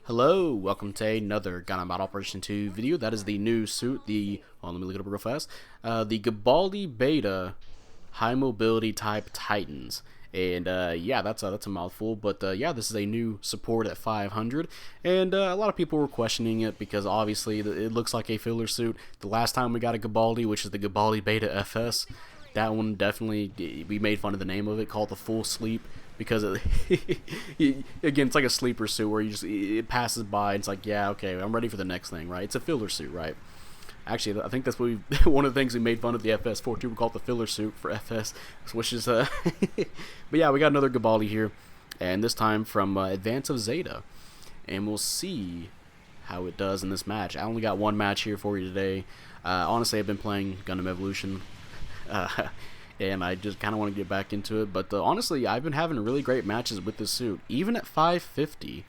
Hello, welcome to another Gundam Battle Operation 2 video. That is the new suit, let me look it up real fast. The Gabaldi Beta High Mobility Type Titans. And yeah, that's a mouthful, but yeah, this is a new support at 500. And a lot of people were questioning it because obviously it looks like a filler suit. The last time we got a Gabaldi, which is the Gabaldi Beta FS, that one definitely, we made fun of the name of it, called the Full Sleep. Because again, it's like a sleeper suit where it passes by and it's like, yeah, okay, I'm ready for the next thing, right? It's a filler suit, right? Actually, I think that's what one of the things we made fun of the FS42. We call it the filler suit for FS, which is but yeah, we got another Gabaldi here, and this time from Advance of Zeta, and we'll see how it does in this match. I only got one match here for you today. Honestly, I've been playing Gundam Evolution. And I just kind of want to get back into it. But honestly, I've been having really great matches with this suit, even at 550.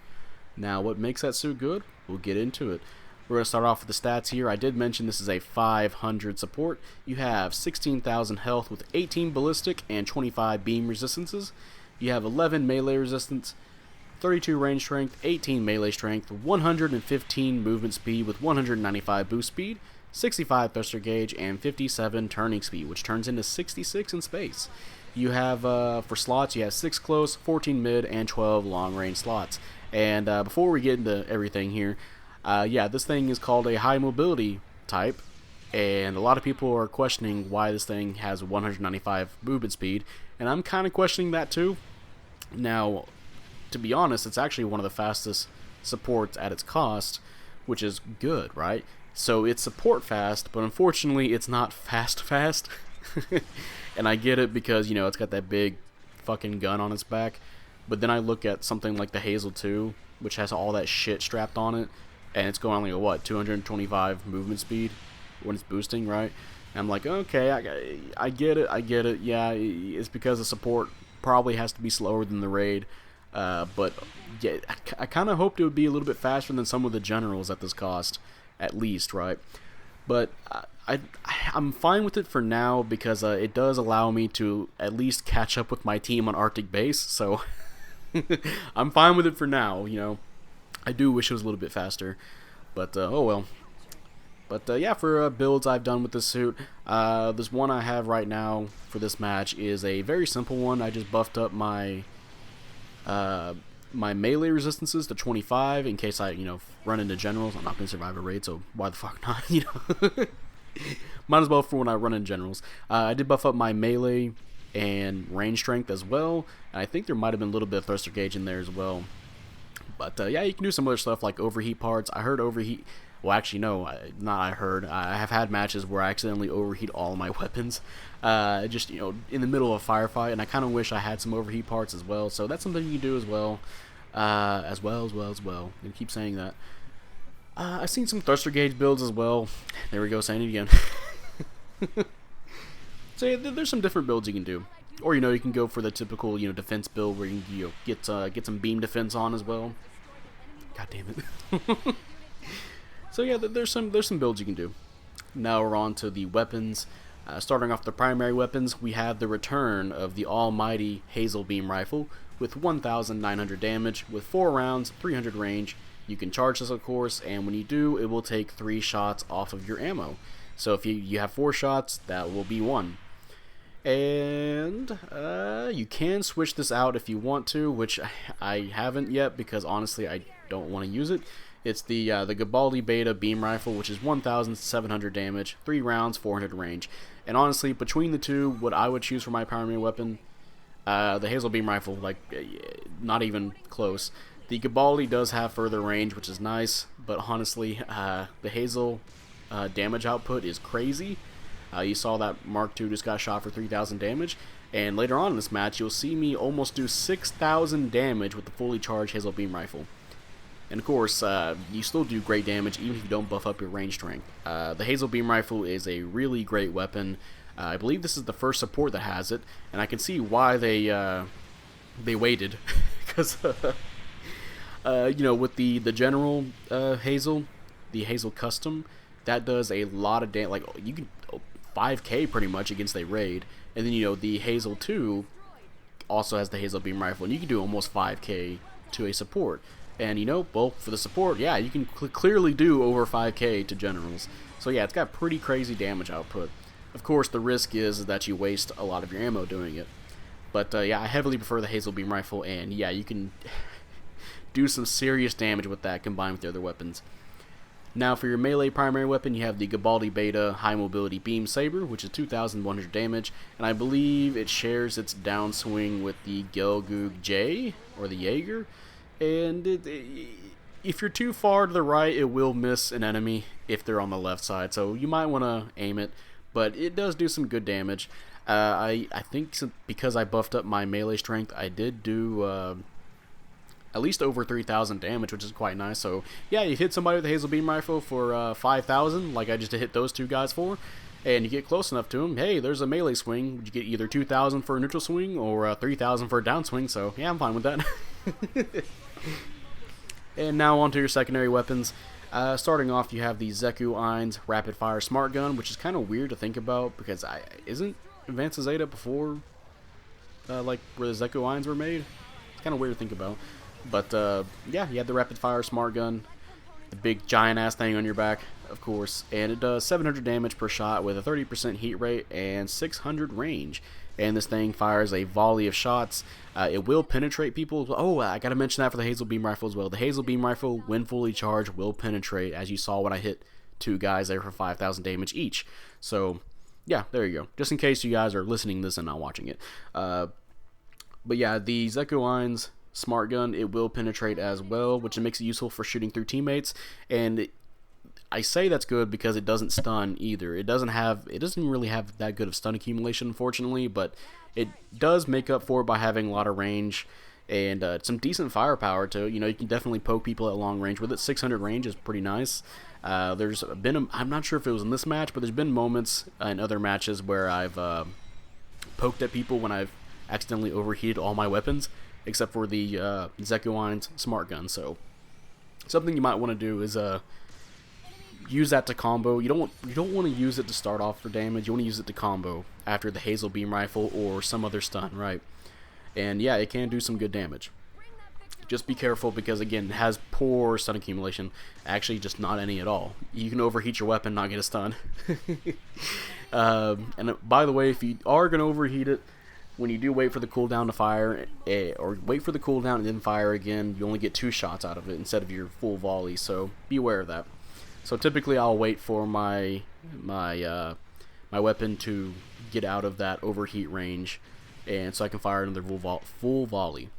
Now, what makes that suit good? We'll get into it. We're going to start off with the stats here. I did mention this is a 500 support. You have 16,000 health with 18 ballistic and 25 beam resistances. You have 11 melee resistance, 32 range strength, 18 melee strength, 115 movement speed with 195 boost speed, 65 thruster gauge, and 57 turning speed, which turns into 66 in space. You have, for slots, you have 6 close, 14 mid, and 12 long range slots. And before we get into everything here, yeah, this thing is called a high mobility type, and a lot of people are questioning why this thing has 195 movement speed, and I'm kind of questioning that too. Now, to be honest, it's actually one of the fastest supports at its cost, which is good, right? So it's support fast, but unfortunately it's not fast. And I get it because, you know, it's got that big fucking gun on its back. But then I look at something like the Hazel 2, which has all that shit strapped on it, and it's going only at what, 225 movement speed when it's boosting, right? And I'm like, okay, I get it. Yeah, it's because the support probably has to be slower than the raid. But yeah, I kind of hoped it would be a little bit faster than some of the generals at this cost. At least, right? But I'm fine with it for now because it does allow me to at least catch up with my team on Arctic base, so I'm fine with it for now, you know. I do wish it was a little bit faster, but oh well. But yeah, for builds I've done with this suit, this one I have right now for this match is a very simple one. I just buffed up my my melee resistances to 25 in case I, you know, run into generals. I'm not going to survive a raid, so why the fuck not, you know? Might as well for when I run in generals. I did buff up my melee and range strength as well, and I think there might have been a little bit of thruster gauge in there as well. But yeah, you can do some other stuff like overheat parts. I heard overheat. Well, actually, no, not I heard. I have had matches where I accidentally overheat all of my weapons, just, you know, in the middle of a firefight, and I kind of wish I had some overheat parts as well. So that's something you can do as well, as well. I'm gonna keep saying that. I've seen some thruster gauge builds as well. There we go, saying it again. So yeah, there's some different builds you can do, or, you know, you can go for the typical, you know, defense build where you can, you know, get some beam defense on as well. God damn it. So yeah, there's some builds you can do. Now we're on to the weapons. Starting off the primary weapons, we have the return of the almighty Hazel Beam Rifle with 1,900 damage, with 4 rounds, 300 range. You can charge this, of course, and when you do, it will take 3 shots off of your ammo. So if you have 4 shots, that will be 1. And you can switch this out if you want to, which I haven't yet because honestly I don't want to use it. It's the Gabaldi Beta Beam Rifle, which is 1,700 damage, 3 rounds, 400 range. And honestly, between the two, what I would choose for my primary weapon, the Hazel Beam Rifle, like, not even close. The Gabaldi does have further range, which is nice, but honestly, the Hazel damage output is crazy. You saw that Mark II just got shot for 3,000 damage, and later on in this match, you'll see me almost do 6,000 damage with the fully charged Hazel Beam Rifle. And of course, you still do great damage even if you don't buff up your range strength. The Hazel Beam Rifle is a really great weapon. I believe this is the first support that has it, and I can see why they waited, because you know, with the general Hazel, the Hazel Custom, that does a lot of damage. Like, you can 5k pretty much against a raid, and then, you know, the Hazel 2 also has the Hazel Beam Rifle, and you can do almost 5k to a support. And well, for the support, yeah, you can clearly do over 5k to generals. So yeah, it's got pretty crazy damage output. Of course, the risk is that you waste a lot of your ammo doing it. But yeah, I heavily prefer the Hazel Beam Rifle, and yeah, you can do some serious damage with that combined with the other weapons. Now for your melee primary weapon, you have the Gabaldi Beta High Mobility Beam Saber, which is 2,100 damage, and I believe it shares its downswing with the Gelgoog J, or the Jaeger, and if you're too far to the right, it will miss an enemy if they're on the left side, so you might want to aim it, but it does do some good damage. I think because I buffed up my melee strength, I did do at least over 3,000 damage, which is quite nice. So yeah, you hit somebody with a Hazel Beam Rifle for 5,000, like I just hit those two guys for, and you get close enough to them, hey, there's a melee swing. You get either 2,000 for a neutral swing or 3,000 for a downswing, so yeah, I'm fine with that. And now on to your secondary weapons. Starting off, you have the Zeku Ain's Rapid Fire Smart Gun, which is kind of weird to think about because isn't Advanced Zeta before like where the Zeku Ain's were made? It's kind of weird to think about. But yeah, you have the Rapid Fire Smart Gun, the big giant ass thing on your back, of course, and it does 700 damage per shot with a 30% heat rate and 600 range. And this thing fires a volley of shots. It will penetrate people. Oh, I gotta mention that for the Hazel Beam Rifle as well. The Hazel Beam Rifle, when fully charged, will penetrate, as you saw when I hit two guys there for 5,000 damage each. So yeah, there you go. Just in case you guys are listening to this and not watching it. But yeah, the Zeku Ain's Smart Gun, it will penetrate as well, which makes it useful for shooting through teammates. And I say that's good because it doesn't stun either. It doesn't really have that good of stun accumulation, unfortunately, but it does make up for it by having a lot of range and some decent firepower too. You can definitely poke people at long range with it. 600 range is pretty nice. There's been I'm not sure if it was in this match, but there's been moments in other matches where I've poked at people when I've accidentally overheated all my weapons, except for the Zeku Ain's Smart Gun. So something you might want to do is use that to combo. You don't want to use it to start off for damage. You want to use it to combo after the Hazel Beam Rifle or some other stun, right? And yeah, it can do some good damage. Just be careful because, again, it has poor stun accumulation. Actually, just not any at all. You can overheat your weapon, not get a stun. And by the way, if you are going to overheat it, when you do wait for the cooldown to fire, or wait for the cooldown and then fire again, you only get 2 shots out of it instead of your full volley, so be aware of that. So typically I'll wait for my weapon to get out of that overheat range, and so I can fire another full volley.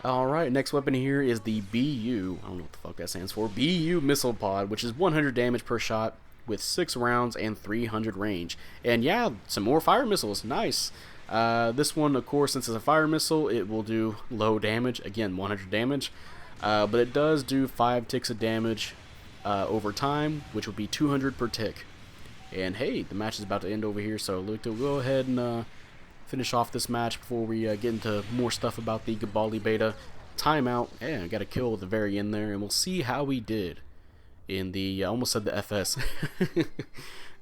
Alright, next weapon here is the BU, I don't know what the fuck that stands for, BU Missile Pod, which is 100 damage per shot with 6 rounds and 300 range. And yeah, some more fire missiles, nice. This one, of course, since it's a fire missile, it will do low damage, again 100 damage, but it does do 5 ticks of damage over time, which will be 200 per tick. And hey, the match is about to end over here, so we'll go ahead and finish off this match before we get into more stuff about the Gabaldi Beta. Timeout, and I got a kill at the very end there, and we'll see how we did in the, I almost said the FS,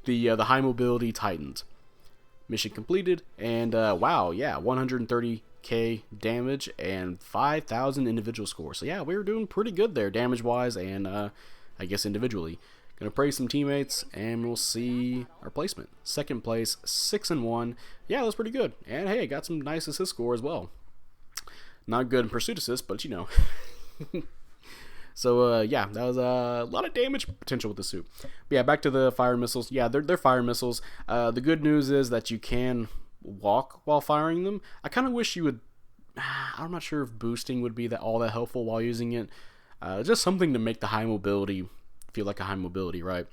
the High Mobility Titans. Mission completed, and wow, yeah, 130k damage and 5,000 individual score. So yeah, we were doing pretty good there, damage-wise, and I guess individually. Gonna praise some teammates, and we'll see our placement. Second place, 6-1. Yeah, that's pretty good. And hey, got some nice assist score as well. Not good in pursuit assist, but you know. So yeah, that was a lot of damage potential with the suit. But yeah, back to the fire missiles. Yeah, they're fire missiles. The good news is that you can walk while firing them. I kind of wish you would. I'm not sure if boosting would be all that helpful while using it. Just something to make the high mobility feel like a high mobility, right?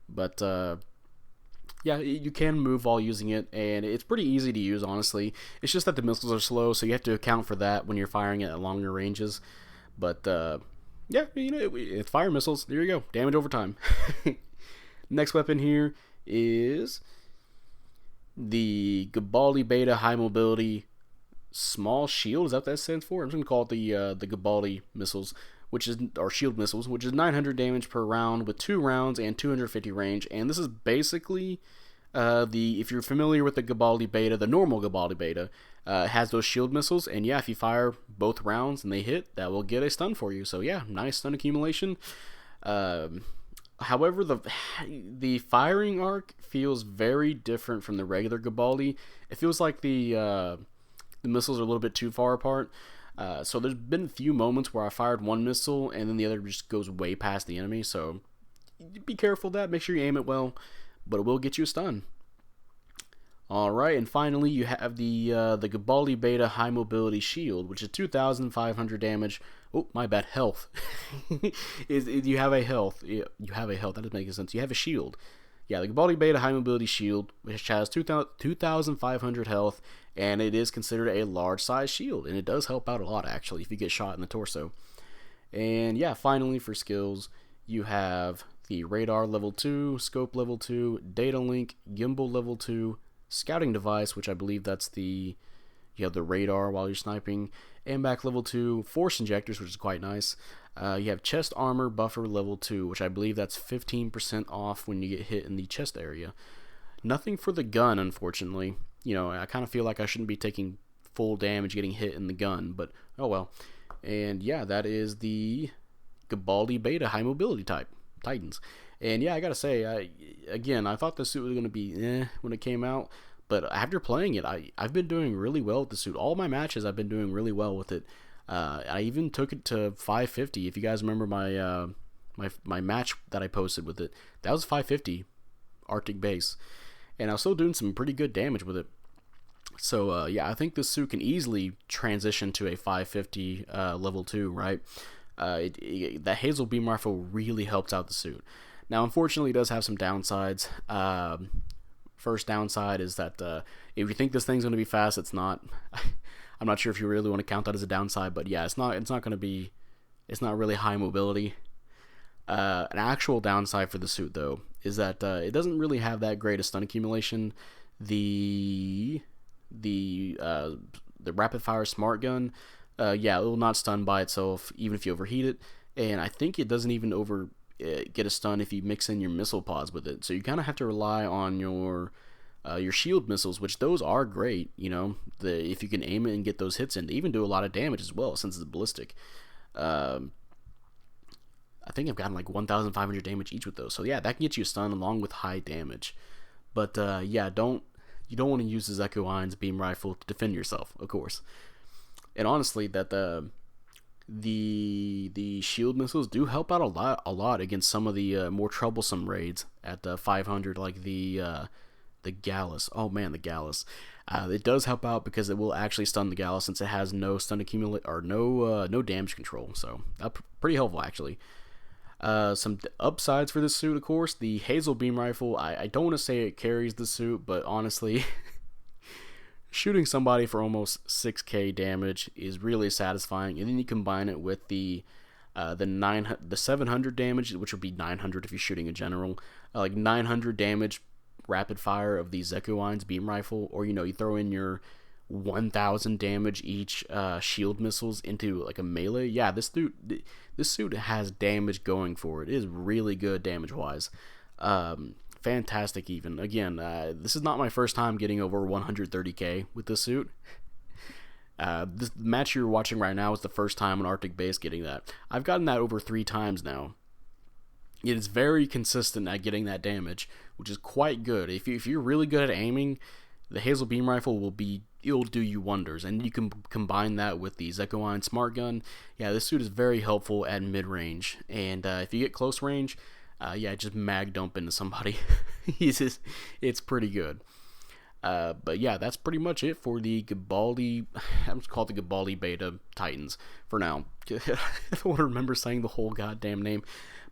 But yeah, you can move while using it, and it's pretty easy to use, honestly. It's just that the missiles are slow, so you have to account for that when you're firing it at longer ranges. But yeah, it's fire missiles. There you go, damage over time. Next weapon here is the Gabaldi Beta High Mobility Small Shield. Is that what that stands for? I'm just gonna call it the Gabaldi missiles, which is, or shield missiles, which is 900 damage per round with 2 rounds and 250 range. And this is basically if you're familiar with the Gabaldi Beta, the normal Gabaldi Beta, It has those shield missiles, and yeah, if you fire both rounds and they hit, that will get a stun for you. So yeah, nice stun accumulation. However, the firing arc feels very different from the regular Gabaldi. It feels like the missiles are a little bit too far apart. So there's been a few moments where I fired one missile and then the other just goes way past the enemy. So be careful of that. Make sure you aim it well, but it will get you a stun. Alright, and finally you have the Gabaldi Beta High Mobility Shield, which is 2,500 damage. Oh, my bad, health. You have a health. You have a health, that doesn't make sense. You have a shield. Yeah, the Gabaldi Beta High Mobility Shield, which has 2,500 health, and it is considered a large size shield, and it does help out a lot, actually, if you get shot in the torso. And yeah, finally for skills, you have the Radar level 2, Scope level 2, Data Link, Gimbal level 2, Scouting Device, which I believe that's you have the radar while you're sniping, AMBAC level 2, Force Injectors, which is quite nice. You have Chest Armor Buffer level 2, which I believe that's 15% off when you get hit in the chest area. Nothing for the gun, unfortunately. You know, I kind of feel like I shouldn't be taking full damage getting hit in the gun, but oh well. And yeah, that is the Gabaldi Beta High Mobility type Titans. And yeah, I gotta say, I thought the suit was gonna be when it came out, but after playing it, I've been doing really well with the suit. All my matches, I've been doing really well with it. I even took it to 550. If you guys remember my match that I posted with it, that was 550 Arctic base, and I was still doing some pretty good damage with it. So yeah, I think this suit can easily transition to a 550 level 2, right? That Hazel Beam Rifle really helps out the suit. Now, unfortunately, it does have some downsides. First downside is that if you think this thing's going to be fast, it's not. I'm not sure if you really want to count that as a downside, but yeah, it's not going to be. It's not really high mobility. An actual downside for the suit, though, is that it doesn't really have that great a stun accumulation. The rapid fire smart gun, yeah, it will not stun by itself even if you overheat it, and I think it doesn't even get a stun if you mix in your missile pods with it. So you kind of have to rely on your shield missiles, which those are great. You know, if you can aim it and get those hits in, they even do a lot of damage as well since it's ballistic. I think I've gotten like 1,500 damage each with those. So yeah, that can get you a stun along with high damage. But yeah, you don't want to use the Echo Iron's beam rifle to defend yourself, of course. And honestly, that the shield missiles do help out a lot against some of the more troublesome raids at 500, like the Gallus. Oh man, the Gallus. It does help out because it will actually stun the Gallus since it has no stun accumulate or no damage control. So pretty helpful actually. Some upsides for this suit, of course, the Hazel Beam Rifle. I don't want to say it carries the suit, but honestly, shooting somebody for almost 6k damage is really satisfying. And then you combine it with the 700 damage, which would be 900 if you're shooting a general, like 900 damage rapid fire of the Zekuine's beam rifle, or you throw in your 1,000 damage each shield missiles into like a melee. Yeah, this suit has damage going for it. It is really good damage wise. Fantastic even. Again, this is not my first time getting over 130k with this suit. This match you're watching right now is the first time on Arctic base getting that. I've gotten that over 3 times now. It is very consistent at getting that damage, which is quite good. If you're really good at aiming, the Hazel Beam Rifle it'll do you wonders, and you can combine that with the Zekuine Smart Gun. Yeah, this suit is very helpful at mid-range, and if you get close range, yeah, just mag dump into somebody. It's pretty good. But yeah, that's pretty much it for the Gabaldi. I'm just called the Gabaldi Beta Titans for now. I don't want to remember saying the whole goddamn name.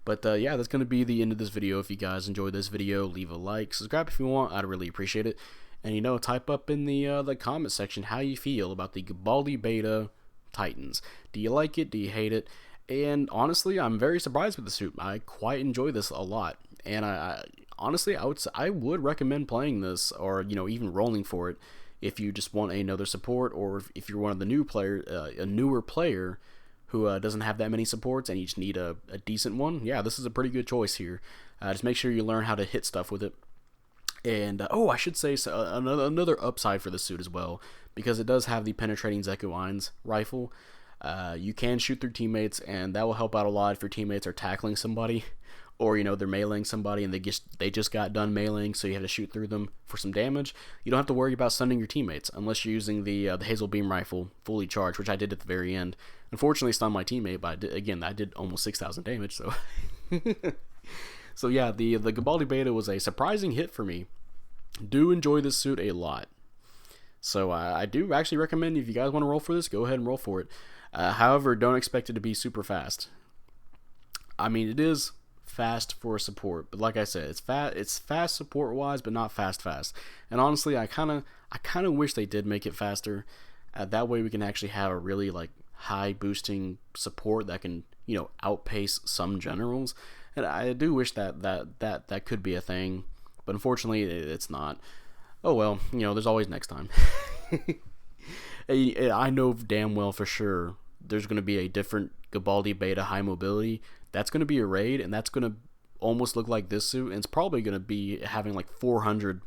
But yeah, that's going to be the end of this video. If you guys enjoyed this video, leave a like, subscribe if you want. I'd really appreciate it. And type up in the comment section how you feel about the Gabaldi Beta Titans. Do you like it? Do you hate it? And honestly, I'm very surprised with the suit. I quite enjoy this a lot. And honestly, I would recommend playing this, or even rolling for it, if you just want another support, or if you're one of the a newer player who doesn't have that many supports and you just need a decent one. Yeah, this is a pretty good choice here. Just make sure you learn how to hit stuff with it. And oh, I should say so, another upside for the suit as well, because it does have the penetrating Zekuein's rifle. You can shoot through teammates, and that will help out a lot if your teammates are tackling somebody, or they're meleeing somebody and they just got done meleeing, so you have to shoot through them for some damage. You don't have to worry about stunning your teammates unless you're using the Hazel Beam rifle fully charged, which I did at the very end. Unfortunately, stunned my teammate, but I did almost 6,000 damage. So, so yeah, the Gabaldi beta was a surprising hit for me. Do enjoy this suit a lot. So I do actually recommend, if you guys want to roll for this, go ahead and roll for it. However, don't expect it to be super fast. I mean, it is fast for support, but like I said, it's fast support wise, but not fast. And honestly, I kind of wish they did make it faster. That way we can actually have a really like high boosting support that can outpace some generals. And I do wish that could be a thing, but unfortunately it's not. Oh well, there's always next time. I know damn well for sure there's going to be a different Gabaldi beta high mobility. That's going to be a raid, and that's going to almost look like this suit, and it's probably going to be having like 400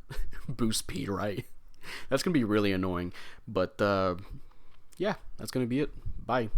boost speed, right? That's going to be really annoying. But yeah, that's going to be it. Bye.